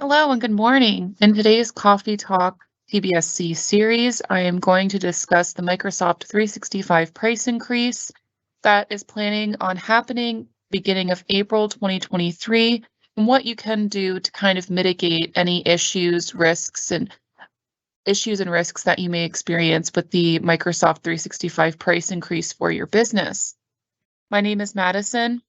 Hello and good morning. In today's Coffee Talk TBSC series, I am going to discuss the Microsoft 365 price increase that is planning on happening beginning of April 2023 and what you can do to kind of mitigate any issues and risks that you may experience with the Microsoft 365 price increase for your business. My name is Madison.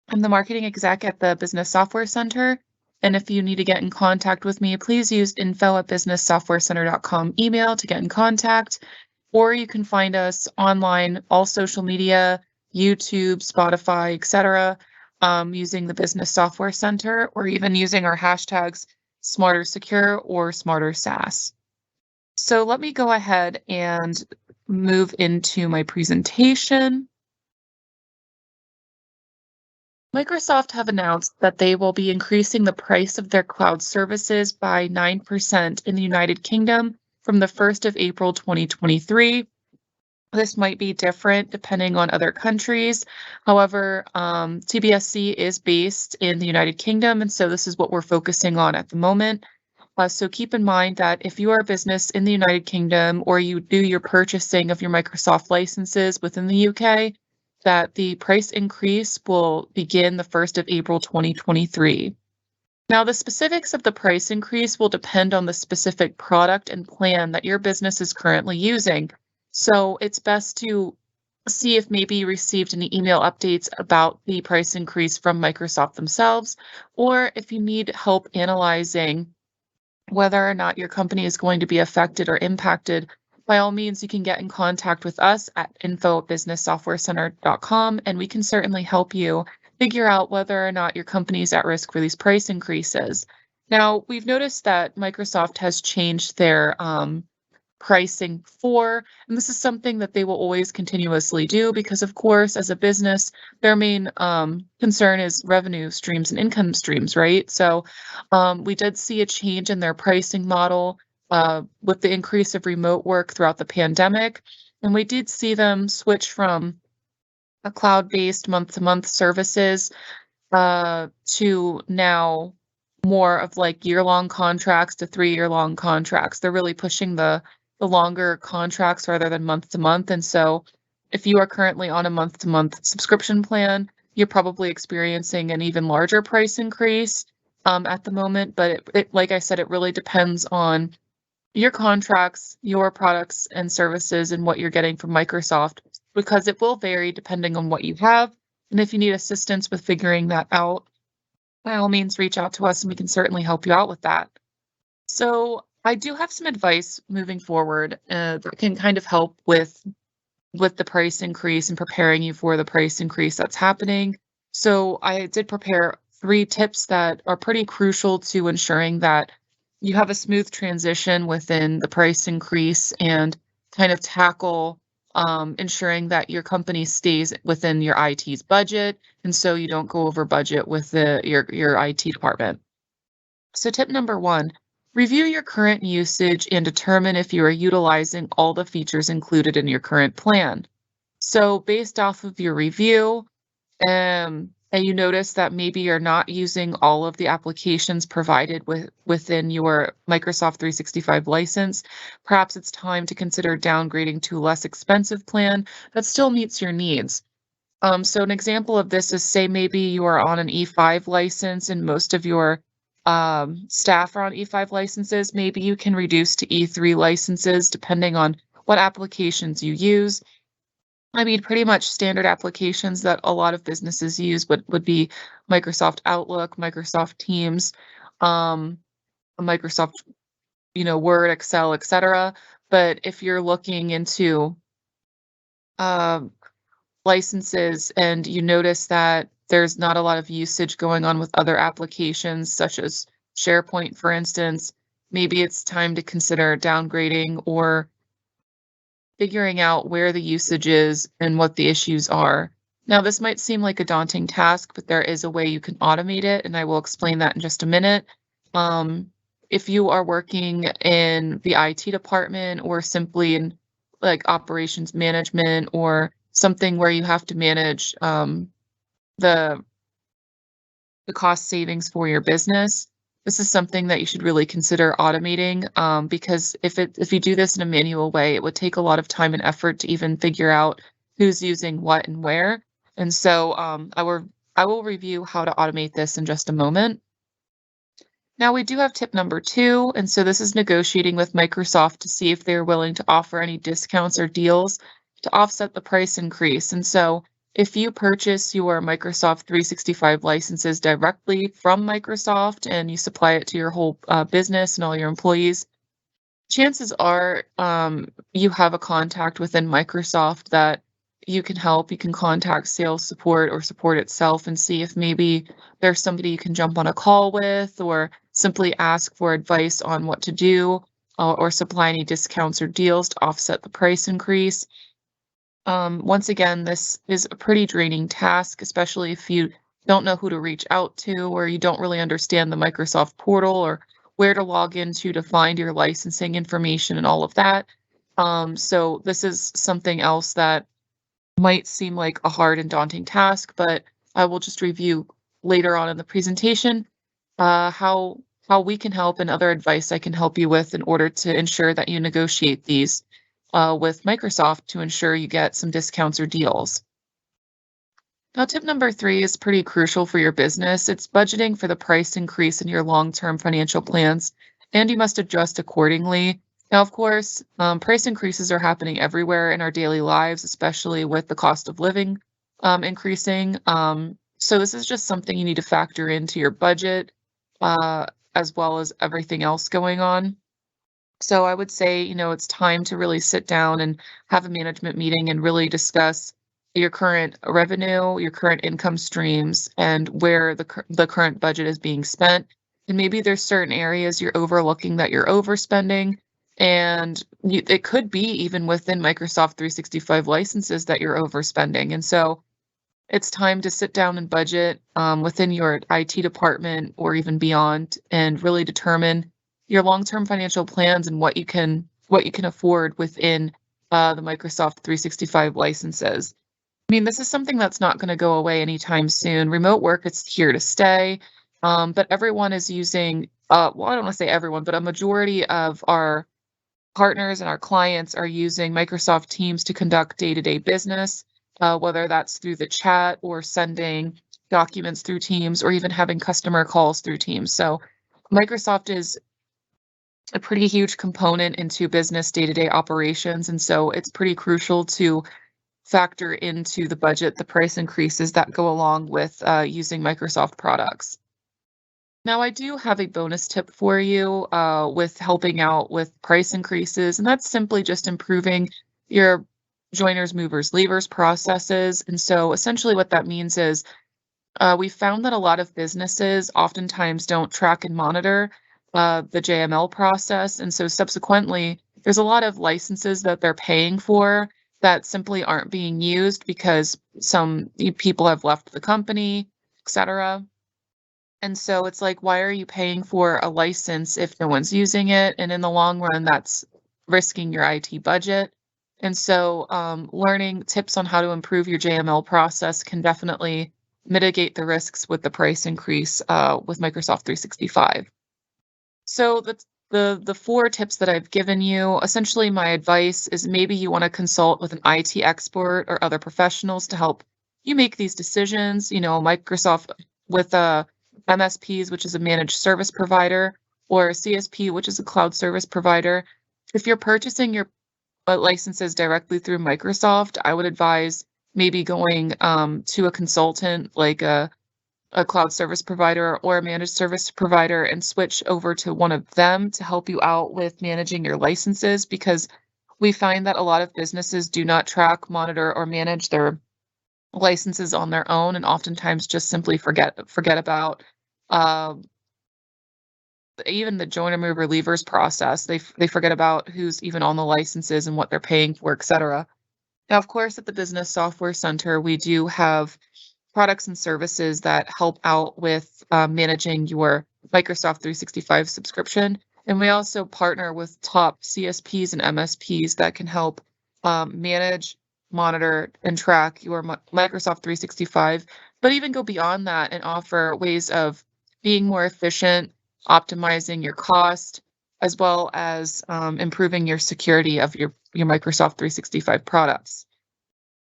I'm the marketing exec at the Business Software Center. And if you need to get in contact with me, please use info@businesssoftwarecenter.com email to get in contact, or you can find us online, all social media, YouTube, Spotify, etc., using the Business Software Center, or even using our hashtags Smarter Secure or Smarter SaaS. So let me go ahead and move into my presentation. Microsoft have announced that they will be increasing the price of their cloud services by 9% in the United Kingdom from the 1st of April 2023. This might be different depending on other countries. However, TBSC is based in the United Kingdom, and so this is what we're focusing on at the moment. So keep in mind that if you are a business in the United Kingdom or you do your purchasing of your Microsoft licenses within the UK, that the price increase will begin the 1st of April 2023. Now, the specifics of the price increase will depend on the specific product and plan that your business is currently using. So it's best to see if maybe you received any email updates about the price increase from Microsoft themselves, or if you need help analyzing whether or not your company is going to be affected or impacted. By all means, you can get in contact with us at info@businesssoftwarecenter.com, and we can certainly help you figure out whether or not your company is at risk for these price increases. Now, we've noticed that Microsoft has changed their pricing before, and this is something that they will always continuously do because, of course, as a business, their main concern is revenue streams and income streams, right? So we did see a change in their pricing model with the increase of remote work throughout the pandemic. And we did see them switch from a cloud-based month-to-month services to now more of like year-long contracts to 3-year-long contracts. They're really pushing the longer contracts rather than month-to-month. And so if you are currently on a month-to-month subscription plan, you're probably experiencing an even larger price increase at the moment. But like I said, it really depends on your contracts, your products and services, and what you're getting from Microsoft, because it will vary depending on what you have. And if you need assistance with figuring that out, by all means, reach out to us and we can certainly help you out with that. So I do have some advice moving forward that can kind of help with the price increase and preparing you for the price increase that's happening. So I did prepare 3 tips that are pretty crucial to ensuring that you have a smooth transition within the price increase and kind of tackle ensuring that your company stays within your IT's budget, and so you don't go over budget with your IT department. So tip number 1, review your current usage and determine if you are utilizing all the features included in your current plan. So based off of your review, and you notice that maybe you're not using all of the applications provided within your Microsoft 365 license, perhaps it's time to consider downgrading to a less expensive plan that still meets your needs. So an example of this is, say maybe you are on an E5 license and most of your staff are on E5 licenses. Maybe you can reduce to E3 licenses depending on what applications you use. I mean, pretty much standard applications that a lot of businesses use would be Microsoft Outlook, Microsoft Teams, Microsoft, Word, Excel, etc. But if you're looking into licenses and you notice that there's not a lot of usage going on with other applications, such as SharePoint, for instance, maybe it's time to consider downgrading or figuring out where the usage is and what the issues are. Now, this might seem like a daunting task, but there is a way you can automate it, and I will explain that in just a minute. If you are working in the IT department or simply in like operations management or something where you have to manage the cost savings for your business, this is something that you should really consider automating, because if you do this in a manual way, it would take a lot of time and effort to even figure out who's using what and where. And so I will review how to automate this in just a moment. Now we do have tip number 2, and so this is negotiating with Microsoft to see if they're willing to offer any discounts or deals to offset the price increase. And so if you purchase your Microsoft 365 licenses directly from Microsoft and you supply it to your whole business and all your employees, chances are you have a contact within Microsoft that you can help. You can contact sales support or support itself and see if maybe there's somebody you can jump on a call with or simply ask for advice on what to do or supply any discounts or deals to offset the price increase. Once again, this is a pretty draining task, especially if you don't know who to reach out to or you don't really understand the Microsoft portal or where to log into to find your licensing information and all of that. So this is something else that might seem like a hard and daunting task, but I will just review later on in the presentation how we can help and other advice I can help you with in order to ensure that you negotiate these with Microsoft to ensure you get some discounts or deals. Now, tip number 3 is pretty crucial for your business. It's budgeting for the price increase in your long-term financial plans, and you must adjust accordingly. Now, of course, price increases are happening everywhere in our daily lives, especially with the cost of living increasing. So this is just something you need to factor into your budget, as well as everything else going on. So I would say, it's time to really sit down and have a management meeting and really discuss your current revenue, your current income streams, and where the current budget is being spent. And maybe there's certain areas you're overlooking that you're overspending, and it could be even within Microsoft 365 licenses that you're overspending. And so it's time to sit down and budget within your IT department or even beyond, and really determine your long-term financial plans and what you can afford within the Microsoft 365 licenses. I mean, this is something that's not going to go away anytime soon. Remote work is here to stay, but everyone is using, well, I don't want to say everyone, but a majority of our partners and our clients are using Microsoft Teams to conduct day-to-day business, whether that's through the chat or sending documents through Teams or even having customer calls through Teams. So Microsoft is a pretty huge component into business day-to-day operations, and so it's pretty crucial to factor into the budget the price increases that go along with using Microsoft products. Now, I do have a bonus tip for you with helping out with price increases, and that's simply just improving your joiners, movers, leavers processes. And so essentially what that means is we found that a lot of businesses oftentimes don't track and monitor the JML process. And so subsequently, there's a lot of licenses that they're paying for that simply aren't being used because some people have left the company, etc. And so it's like, why are you paying for a license if no one's using it? And in the long run, that's risking your IT budget. And so learning tips on how to improve your JML process can definitely mitigate the risks with the price increase with Microsoft 365. So the 4 tips that I've given you, essentially my advice is maybe you want to consult with an IT expert or other professionals to help you make these decisions. Microsoft with MSPs, which is a managed service provider, or CSP, which is a cloud service provider. If you're purchasing your licenses directly through Microsoft, I would advise maybe going to a consultant like a cloud service provider or a managed service provider and switch over to one of them to help you out with managing your licenses, because we find that a lot of businesses do not track, monitor, or manage their licenses on their own, and oftentimes just simply forget about even the joiner mover leavers process. They forget about who's even on the licenses and what they're paying for, etc. Now, of course, at the Business Software Center, we do have products and services that help out with managing your Microsoft 365 subscription. And we also partner with top CSPs and MSPs that can help manage, monitor, and track your Microsoft 365, but even go beyond that and offer ways of being more efficient optimizing your cost, as well as improving your security of your Microsoft 365 products.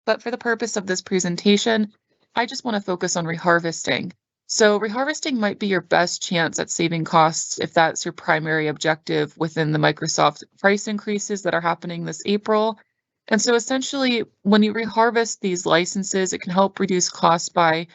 But for the purpose of this presentation, I just want to focus on reharvesting. So reharvesting might be your best chance at saving costs if that's your primary objective within the Microsoft price increases that are happening this April. And so essentially, when you reharvest these licenses, it can help reduce costs by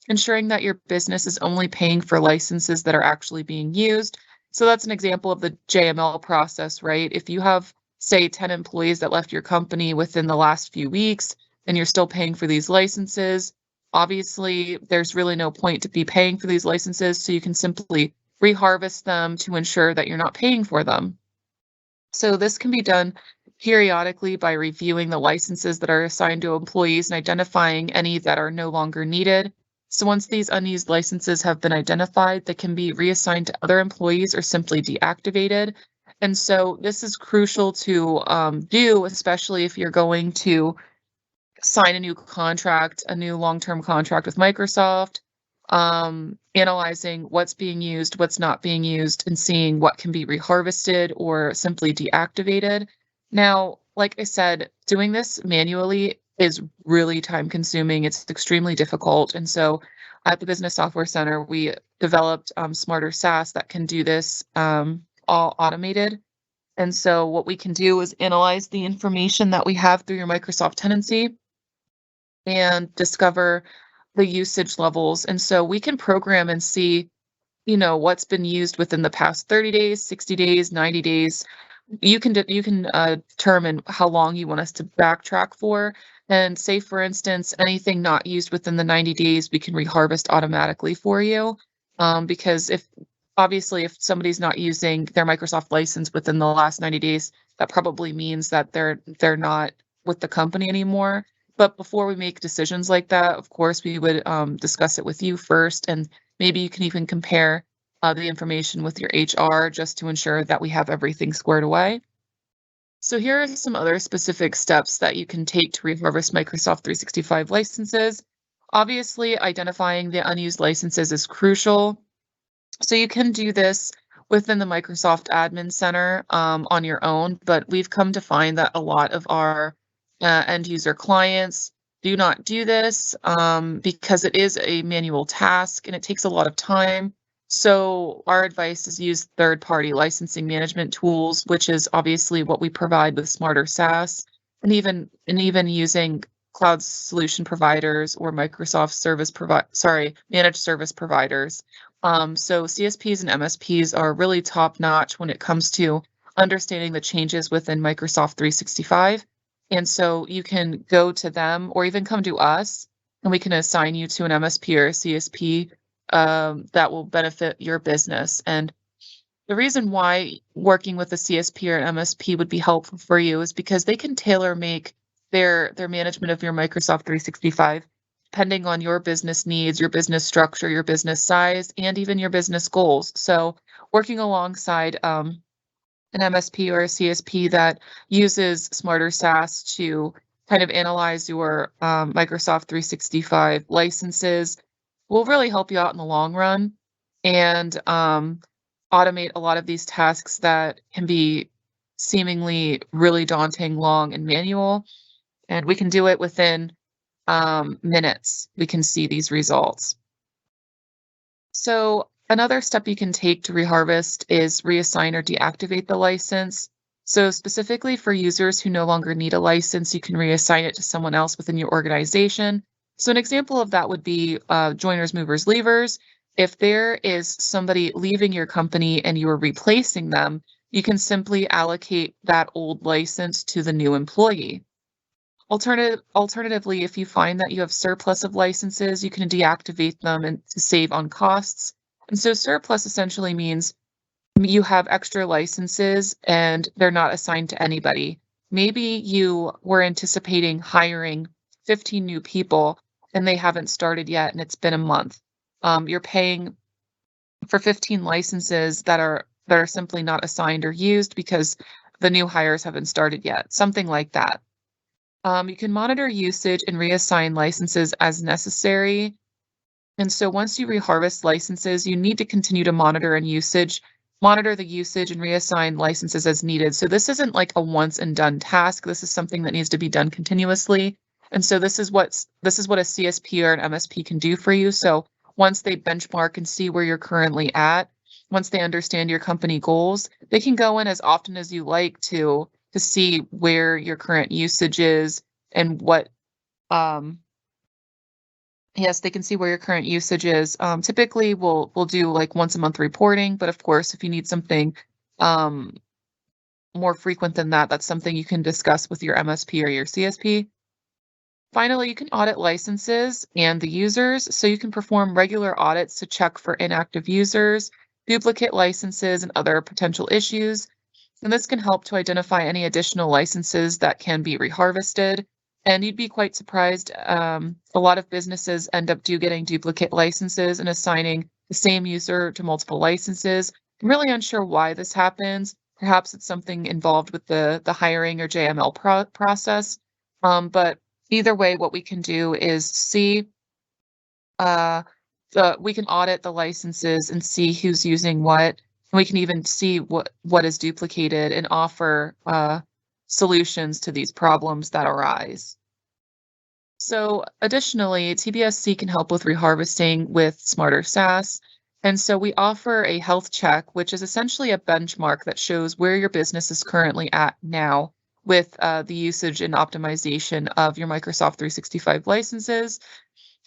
ensuring that your business is only paying for licenses that are actually being used. So that's an example of the JML process, right? If you have, say, 10 employees that left your company within the last few weeks, and you're still paying for these licenses, obviously there's really no point to be paying for these licenses, so you can simply reharvest them to ensure that you're not paying for them. So this can be done periodically by reviewing the licenses that are assigned to employees and identifying any that are no longer needed. So once these unused licenses have been identified, they can be reassigned to other employees or simply deactivated. And so this is crucial to do, especially if you're going to sign a new contract, a new long-term contract with Microsoft, analyzing what's being used, what's not being used, and seeing what can be reharvested or simply deactivated. Now, like I said, doing this manually is really time consuming. It's extremely difficult. And so at the Business Software Center, we developed smarter SaaS that can do this all automated. And so what we can do is analyze the information that we have through your Microsoft tenancy and discover the usage levels. And so we can program and see, what's been used within the past 30 days, 60 days, 90 days. You can determine how long you want us to backtrack for. And say, for instance, anything not used within the 90 days, we can reharvest automatically for you. Because obviously, if somebody's not using their Microsoft license within the last 90 days, that probably means that they're not with the company anymore. But before we make decisions like that, of course, we would discuss it with you first, and maybe you can even compare the information with your HR just to ensure that we have everything squared away. So here are some other specific steps that you can take to reharvest Microsoft 365 licenses. Obviously, identifying the unused licenses is crucial. So you can do this within the Microsoft Admin Center on your own, but we've come to find that a lot of our end user clients do not do this because it is a manual task and it takes a lot of time. So our advice is use third-party licensing management tools, which is obviously what we provide with Smarter SaaS, and even using cloud solution providers or Microsoft managed service providers. So CSPs and MSPs are really top-notch when it comes to understanding the changes within Microsoft 365. And so you can go to them or even come to us, and we can assign you to an MSP or a CSP that will benefit your business. And the reason why working with a CSP or an MSP would be helpful for you is because they can tailor make their management of your Microsoft 365 depending on your business needs, your business structure, your business size, and even your business goals. So working alongside an MSP or a CSP that uses Smarter SaaS to kind of analyze your Microsoft 365 licenses will really help you out in the long run and automate a lot of these tasks that can be seemingly really daunting, long, and manual. And we can do it within minutes. We can see these results. So another step you can take to reharvest is reassign or deactivate the license. So specifically for users who no longer need a license, you can reassign it to someone else within your organization. So an example of that would be joiners, movers, leavers. If there is somebody leaving your company and you are replacing them, you can simply allocate that old license to the new employee. Alternatively, if you find that you have surplus of licenses, you can deactivate them and to save on costs. And so surplus essentially means you have extra licenses and they're not assigned to anybody. Maybe you were anticipating hiring 15 new people and they haven't started yet and it's been a month. You're paying for 15 licenses that are simply not assigned or used because the new hires haven't started yet, something like that. You can monitor usage and reassign licenses as necessary. And so once you reharvest licenses, you need to continue to monitor the usage and reassign licenses as needed. So this isn't like a once and done task. This is something that needs to be done continuously. And so this is what a CSP or an MSP can do for you. So once they benchmark and see where you're currently at, once they understand your company goals, they can go in as often as you like to see where your current usage is and what um yes, they can see where your current usage is. Typically, we'll do like once a month reporting, but of course, if you need something um, more frequent than that, that's something you can discuss with your MSP or your CSP. Finally, you can audit licenses and the users, so you can perform regular audits to check for inactive users, duplicate licenses, and other potential issues. And this can help to identify any additional licenses that can be reharvested. And you'd be quite surprised. A lot of businesses end up getting duplicate licenses and assigning the same user to multiple licenses. I'm really unsure why this happens. Perhaps it's something involved with the hiring or JML process. But either way, what we can do is see uh, we can audit the licenses and see who's using what. And we can even see what is duplicated and offer solutions to these problems that arise. So additionally, TBSC can help with reharvesting with Smarter SaaS. And so we offer a health check, which is essentially a benchmark that shows where your business is currently at now with the usage and optimization of your Microsoft 365 licenses.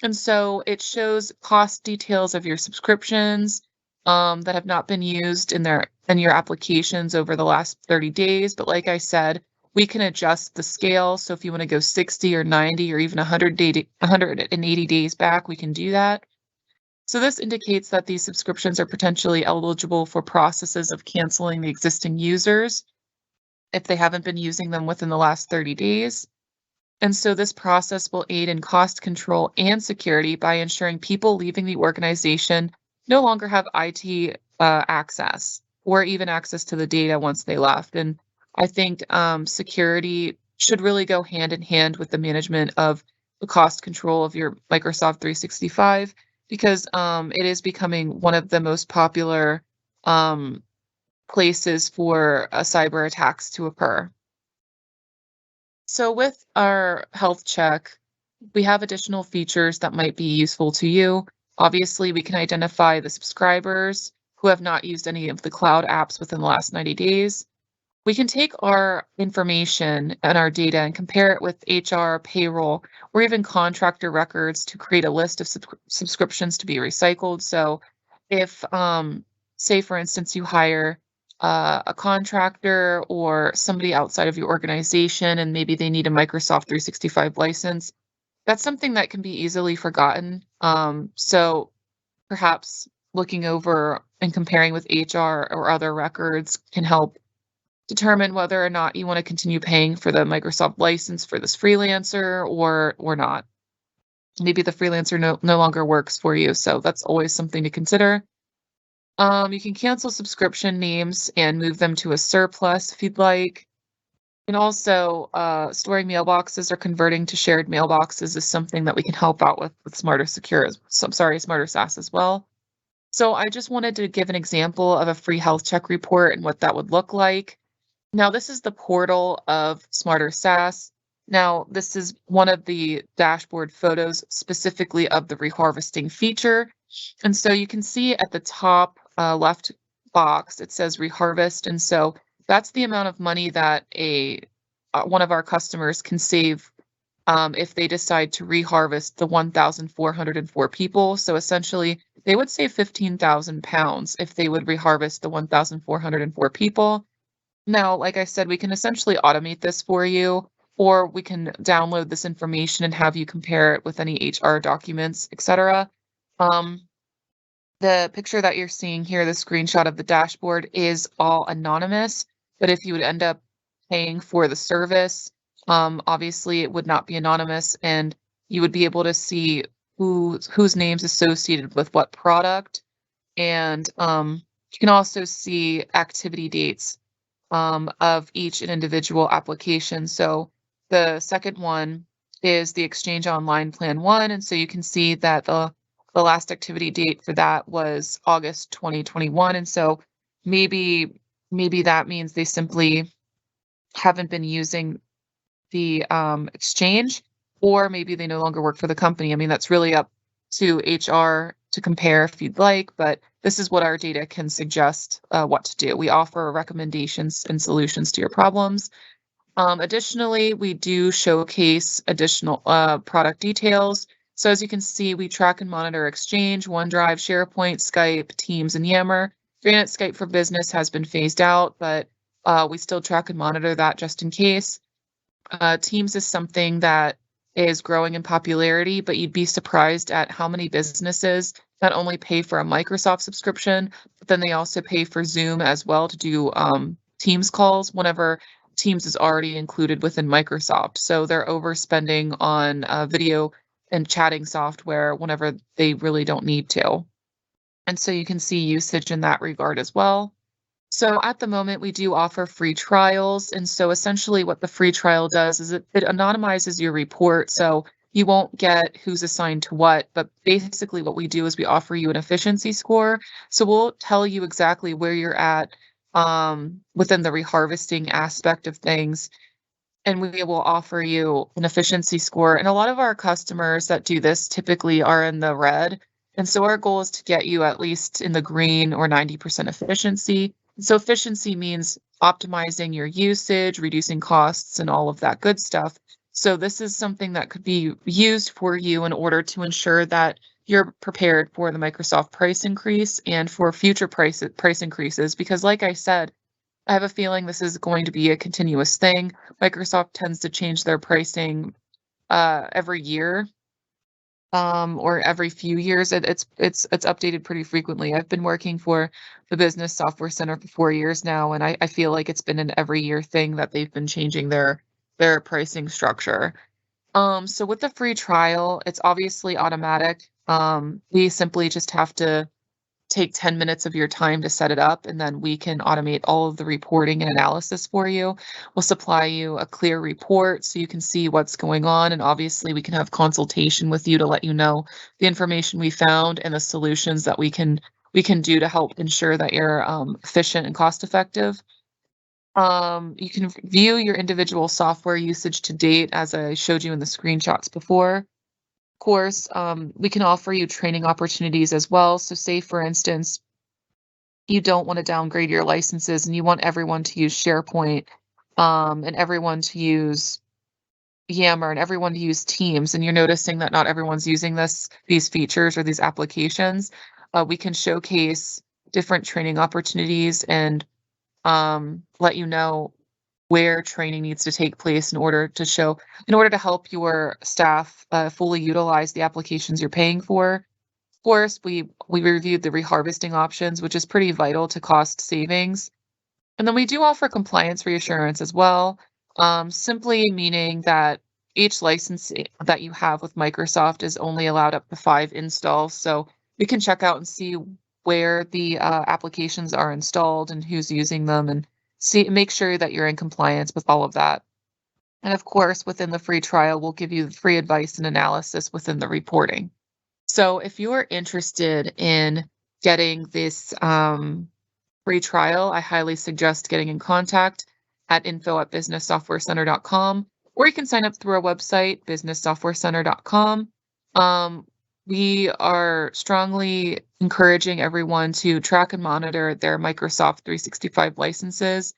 And so it shows cost details of your subscriptions that have not been used in your applications over the last 30 days. But like I said, we can adjust the scale. So if you want to go 60 or 90 or even 180 days back, we can do that. So this indicates that these subscriptions are potentially eligible for processes of canceling the existing users if they haven't been using them within the last 30 days. And so this process will aid in cost control and security by ensuring people leaving the organization no longer have IT access or even access to the data once they left. And I think security should really go hand in hand with the management of the cost control of your Microsoft 365 because it is becoming one of the most popular um, places for cyber attacks to occur. So with our health check, we have additional features that might be useful to you. Obviously, we can identify the subscribers who have not used any of the cloud apps within the last 90 days. We can take our information and our data and compare it with HR, payroll, or even contractor records to create a list of subscriptions to be recycled. So if, say, for instance, you hire a contractor or somebody outside of your organization and maybe they need a Microsoft 365 license, that's something that can be easily forgotten. So perhaps looking over and comparing with HR or other records can help determine whether or not you want to continue paying for the Microsoft license for this freelancer or not. Maybe the freelancer no longer works for you, so that's always something to consider. You can cancel subscription names and move them to a surplus if you'd like. And also, storing mailboxes or converting to shared mailboxes is something that we can help out with Smarter SaaS as well. So I just wanted to give an example of a free health check report and what that would look like. Now, this is the portal of Smarter SaaS. Now, this is one of the dashboard photos specifically of the reharvesting feature. And so you can see at the top left box, it says reharvest. And so that's the amount of money that one of our customers can save if they decide to reharvest the 1,404 people. So essentially, they would save £15,000 if they would reharvest the 1,404 people. Now, like I said, we can essentially automate this for you, or we can download this information and have you compare it with any HR documents, etc. The picture that you're seeing here, the screenshot of the dashboard, is all anonymous, but if you would end up paying for the service, obviously it would not be anonymous, and you would be able to see whose name's associated with what product, and you can also see activity dates of each individual application. So the second one is the Exchange Online Plan 1, and so you can see that the the last activity date for that was August 2021, and so maybe that means they simply haven't been using the exchange, or maybe they no longer work for the company. I mean, that's really up to HR to compare if you'd like, but this is what our data can suggest what to do. We offer recommendations and solutions to your problems. Additionally, we do showcase additional product details. So as you can see, we track and monitor Exchange, OneDrive, SharePoint, Skype, Teams, and Yammer. Granted, Skype for Business has been phased out, but we still track and monitor that just in case. Teams is something that is growing in popularity, but you'd be surprised at how many businesses not only pay for a Microsoft subscription, but then they also pay for Zoom as well to do Teams calls whenever Teams is already included within Microsoft. So they're overspending on video and chatting software whenever they really don't need to. And so you can see usage in that regard as well. So at the moment, we do offer free trials. And so essentially what the free trial does is it anonymizes your report. So you won't get who's assigned to what, but basically what we do is we offer you an efficiency score. So we'll tell you exactly where you're at within the reharvesting aspect of things. And we will offer you an efficiency score. And a lot of our customers that do this typically are in the red. And so our goal is to get you at least in the green or 90% efficiency. So efficiency means optimizing your usage, reducing costs, and all of that good stuff. So this is something that could be used for you in order to ensure that you're prepared for the Microsoft price increase and for future price increases. Because like I said, I have a feeling this is going to be a continuous thing. Microsoft tends to change their pricing every year. Or every few years. It's updated pretty frequently. I've been working for the Business Software Center for 4 years now, and I feel like it's been an every year thing that they've been changing their pricing structure. So with the free trial, it's obviously automatic. We simply just have to take 10 minutes of your time to set it up, and then we can automate all of the reporting and analysis for you. We'll supply you a clear report so you can see what's going on, and obviously we can have consultation with you to let you know the information we found and the solutions that we can do to help ensure that you're efficient and cost effective. You can view your individual software usage to date, as I showed you in the screenshots before. Course, we can offer you training opportunities as well. So say, for instance, you don't want to downgrade your licenses and you want everyone to use SharePoint and everyone to use Yammer and everyone to use Teams, and you're noticing that not everyone's using these features or these applications. We can showcase different training opportunities and let you know where training needs to take place in order to help your staff fully utilize the applications you're paying for. Of course, we reviewed the reharvesting options, which is pretty vital to cost savings. And then we do offer compliance reassurance as well, simply meaning that each license that you have with Microsoft is only allowed up to 5 installs. So we can check out and see where the applications are installed and who's using them, and make sure that you're in compliance with all of that. And of course, within the free trial, we'll give you free advice and analysis within the reporting. So if you're interested in getting this free trial, I highly suggest getting in contact at info@businesssoftwarecenter.com, or you can sign up through our website, businesssoftwarecenter.com. We are strongly encouraging everyone to track and monitor their Microsoft 365 licenses.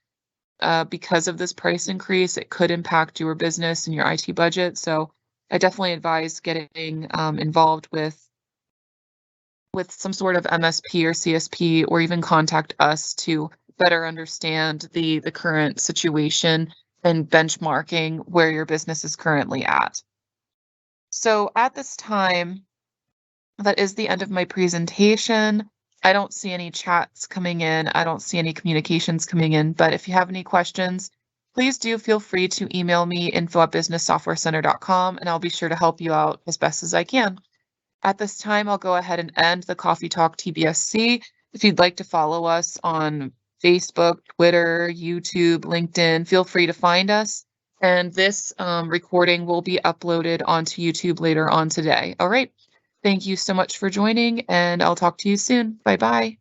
Because of this price increase, it could impact your business and your IT budget. So I definitely advise getting involved with some sort of MSP or CSP, or even contact us to better understand the current situation and benchmarking where your business is currently at. So at this time, that is the end of my presentation. I don't see any chats coming in. I don't see any communications coming in, but if you have any questions, please do feel free to email me, info@businesssoftwarecenter.com, and I'll be sure to help you out as best as I can. At this time, I'll go ahead and end the Coffee Talk TBSC. If you'd like to follow us on Facebook, Twitter, YouTube, LinkedIn, feel free to find us. And this recording will be uploaded onto YouTube later on today. All right. Thank you so much for joining, and I'll talk to you soon. Bye bye.